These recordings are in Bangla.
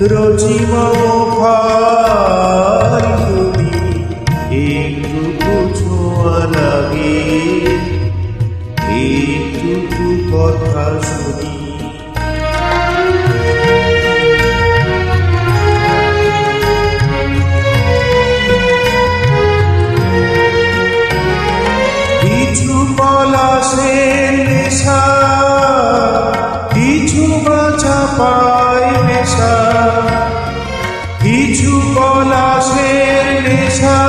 রচিম ফাল্গুনি একটু ছোঁয়া লাগে, একটু কথা শুনি। কিছু পলাশের নেশা, কিছু বাছা পায় নেশা, কিছু পলাশের নেশা,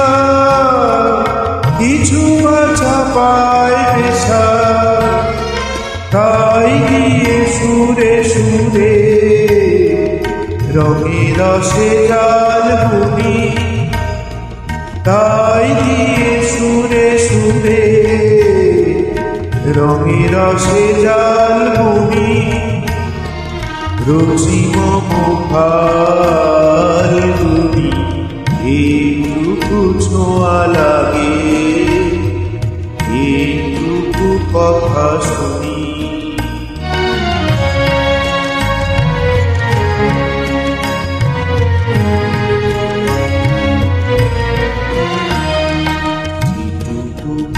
কিছু বাছা পায় নেশা। তাই গিয়ে সুরে সুরে রঙে রসে জাল বুনি, তাই গিয়ে সুরে সুরে রঙে রসে জাল বুনি। রচিম ফাল্গুনি একটু ছোঁয়া লাগে, একটু কথা শুনি।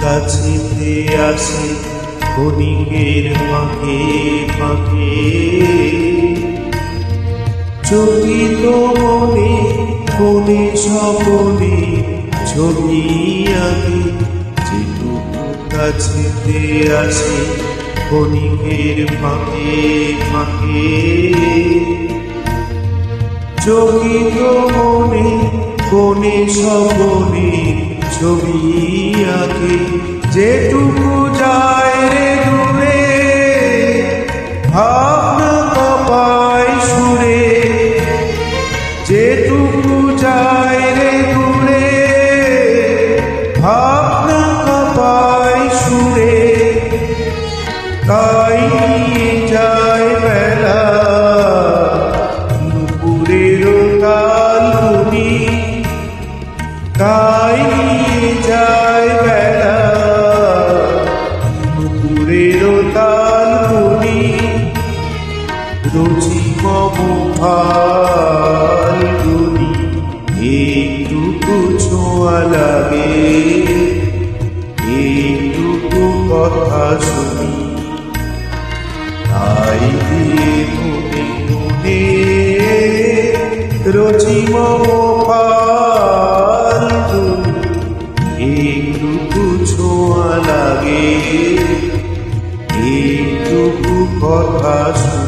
কাছেতে আসে ক্ষণিকের ফাঁকে ফাঁকে, চকিত মনে কোণে স্বপনে ছবি আঁকে। যেটুকু কাছেতে আসে ক্ষণিকের ফাঁকে ফাঁকে, চকিত মনে কোণে স্বপনে ছবি আঁকে। যেটুকু যায় রে দূরে ভাবনা কপায় সুরে, যেটুকু যায় রে দূরে ভাবনা কপায় সুরে। তাই নিয়ে যায় বেলা দুপুরের কালগুনি, তাই নিয়ে যায় বেলা দুপুরের কালগুনি। রচিম ফাল্গুনি একটু ছোঁয়া লাগে, একটু কথা শুনি। তাই দিয়ে মনে মনে রচিম ফাল্গুনি একটু ছোঁয়া লাগে, একটু কথা শুনি।